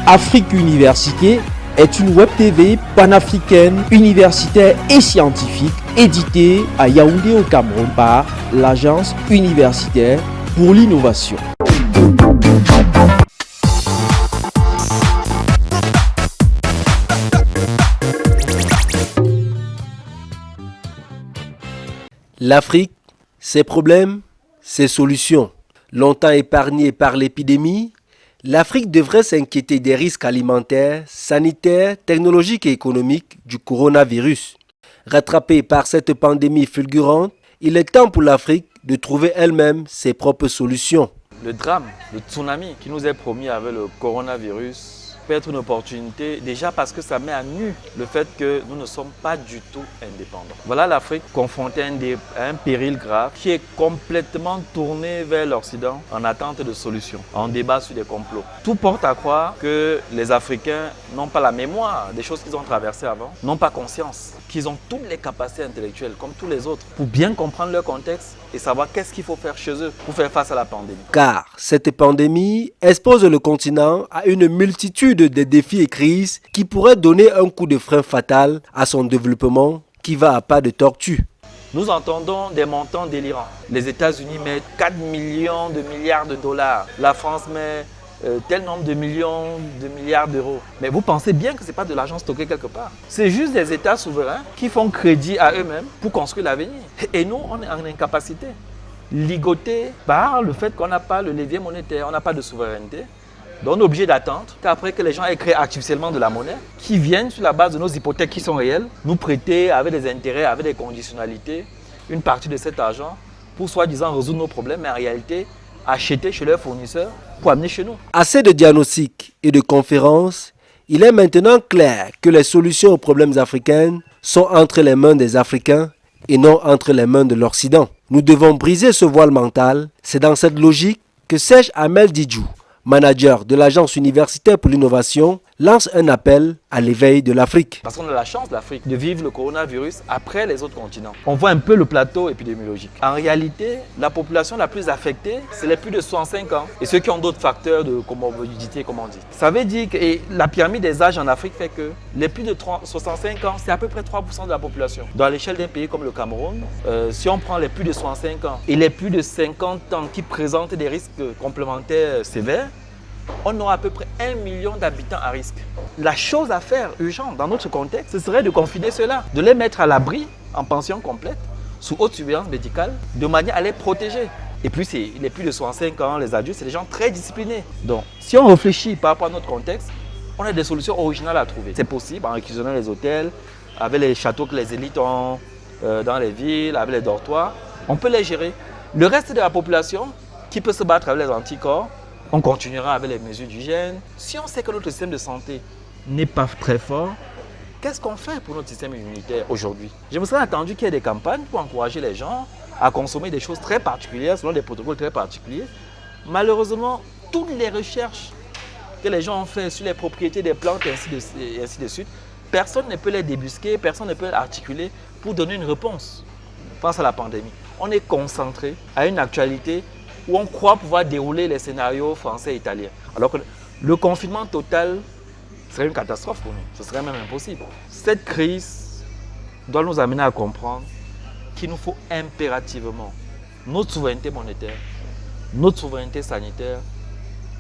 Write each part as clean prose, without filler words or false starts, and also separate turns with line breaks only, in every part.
Afrique Université est une web TV panafricaine, universitaire et scientifique éditée à Yaoundé au Cameroun par l'Agence universitaire pour l'innovation.
L'Afrique, ses problèmes, ses solutions. Longtemps épargnée par l'épidémie, l'Afrique devrait s'inquiéter des risques alimentaires, sanitaires, technologiques et économiques du coronavirus. Rattrapée par cette pandémie fulgurante, il est temps pour l'Afrique de trouver elle-même ses propres solutions.
Le drame, le tsunami qui nous est promis avec le coronavirus peut être une opportunité, déjà parce que ça met à nu le fait que nous ne sommes pas du tout indépendants. Voilà l'Afrique confrontée à un péril grave qui est complètement tourné vers l'Occident en attente de solutions, en débat sur des complots. Tout porte à croire que les Africains n'ont pas la mémoire des choses qu'ils ont traversées avant, n'ont pas conscience qu'ils ont toutes les capacités intellectuelles comme tous les autres pour bien comprendre leur contexte et savoir qu'est-ce qu'il faut faire chez eux pour faire face à la pandémie.
Car cette pandémie expose le continent à une multitude de défis et crises qui pourraient donner un coup de frein fatal à son développement qui va à pas de tortue.
Nous entendons des montants délirants. Les États-Unis mettent 4 millions de milliards de dollars. La France met tel nombre de millions de milliards d'euros. Mais vous pensez bien que ce n'est pas de l'argent stocké quelque part. C'est juste des États souverains qui font crédit à eux-mêmes pour construire l'avenir. Et nous, on est en incapacité, ligotés par le fait qu'on n'a pas le levier monétaire, on n'a pas de souveraineté. Donc on est obligé d'attendre qu'après que les gens aient créé artificiellement de la monnaie, qui viennent sur la base de nos hypothèques qui sont réelles, nous prêter avec des intérêts, avec des conditionnalités, une partie de cet argent pour soi-disant résoudre nos problèmes, mais en réalité, acheter chez leurs fournisseurs pour amener chez nous.
Assez de diagnostics et de conférences, il est maintenant clair que les solutions aux problèmes africains sont entre les mains des Africains et non entre les mains de l'Occident. Nous devons briser ce voile mental. C'est dans cette logique que Serge Hamel Didjou, manager de l'Agence universitaire pour l'innovation, lance un appel à l'éveil de l'Afrique.
Parce qu'on a la chance, l'Afrique, de vivre le coronavirus après les autres continents. On voit un peu le plateau épidémiologique. En réalité, la population la plus affectée, c'est les plus de 65 ans et ceux qui ont d'autres facteurs de comorbidité, comme on dit. Ça veut dire que la pyramide des âges en Afrique fait que les plus de 65 ans, c'est à peu près 3% de la population. Dans l'échelle d'un pays comme le Cameroun, si on prend les plus de 65 ans et les plus de 50 ans qui présentent des risques complémentaires sévères, on aura à peu près 1 million d'habitants à risque. La chose à faire urgente dans notre contexte, ce serait de confiner ceux-là, de les mettre à l'abri en pension complète, sous haute surveillance médicale, de manière à les protéger. Et puis, les plus de 65 ans, les adultes, c'est des gens très disciplinés. Donc, si on réfléchit par rapport à notre contexte, on a des solutions originales à trouver. C'est possible en réquisitionnant les hôtels, avec les châteaux que les élites ont dans les villes, avec les dortoirs. On peut les gérer. Le reste de la population, qui peut se battre avec les anticorps, on continuera avec les mesures d'hygiène. Si on sait que notre système de santé n'est pas très fort, qu'est-ce qu'on fait pour notre système immunitaire aujourd'hui? Je me serais attendu qu'il y ait des campagnes pour encourager les gens à consommer des choses très particulières, selon des protocoles très particuliers. Malheureusement, toutes les recherches que les gens ont faites sur les propriétés des plantes et ainsi de suite, personne ne peut les débusquer, personne ne peut les articuler pour donner une réponse face à la pandémie. On est concentré à une actualité où on croit pouvoir dérouler les scénarios français et italiens. Alors que le confinement total serait une catastrophe pour nous. Ce serait même impossible. Cette crise doit nous amener à comprendre qu'il nous faut impérativement notre souveraineté monétaire, notre souveraineté sanitaire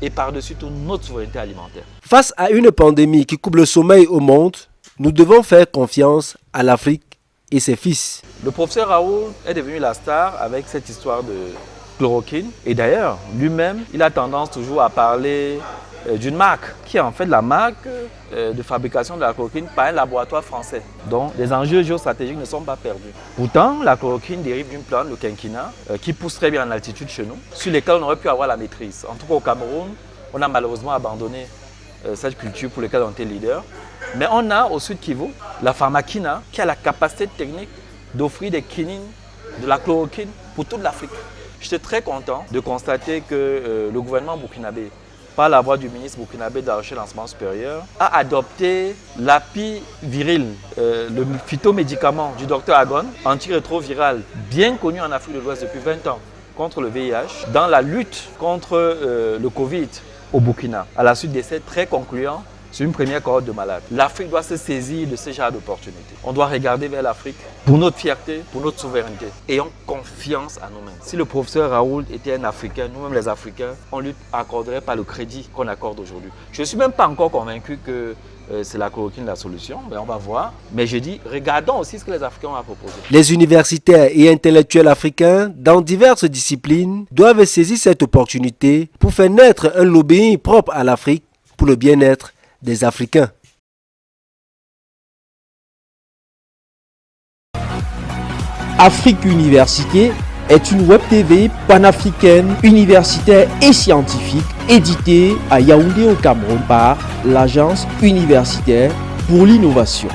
et par-dessus tout notre souveraineté alimentaire.
Face à une pandémie qui coupe le sommeil au monde, nous devons faire confiance à l'Afrique et ses fils.
Le professeur Raoult est devenu la star avec cette histoire de chloroquine. Et d'ailleurs, lui-même, il a tendance toujours à parler d'une marque, qui est en fait la marque de fabrication de la chloroquine par un laboratoire français. Donc, les enjeux géostratégiques ne sont pas perdus. Pourtant, la chloroquine dérive d'une plante, le quinquina, qui pousse très bien en altitude chez nous, sur lesquelles on aurait pu avoir la maîtrise. En tout cas, au Cameroun, on a malheureusement abandonné cette culture pour laquelle on était leader. Mais on a au sud Kivu la pharmakina, qui a la capacité technique d'offrir des quinines, de la chloroquine pour toute l'Afrique. J'étais très content de constater que le gouvernement burkinabé, par la voix du ministre burkinabé de la Recherche et de l'Enseignement supérieur, a adopté l'api viril, le phytomédicament du docteur Agon, antirétroviral, bien connu en Afrique de l'Ouest depuis 20 ans contre le VIH. Dans la lutte contre le Covid, au Burkina, à la suite d'essais très concluants sur une première cohorte de malades. L'Afrique doit se saisir de ce genre d'opportunités. On doit regarder vers l'Afrique pour notre fierté, pour notre souveraineté. Ayons confiance en nous-mêmes. Si le professeur Raoult était un Africain, nous-mêmes les Africains, on ne lui accorderait pas le crédit qu'on accorde aujourd'hui. Je ne suis même pas encore convaincu que c'est la chloroquine la solution, mais on va voir. Mais je dis, regardons aussi ce que les Africains ont à proposer.
Les universitaires et intellectuels africains dans diverses disciplines doivent saisir cette opportunité pour faire naître un lobbying propre à l'Afrique pour le bien-être des Africains.
Afrique Université est une web TV panafricaine, universitaire et scientifique éditée à Yaoundé au Cameroun par l'Agence universitaire pour l'innovation.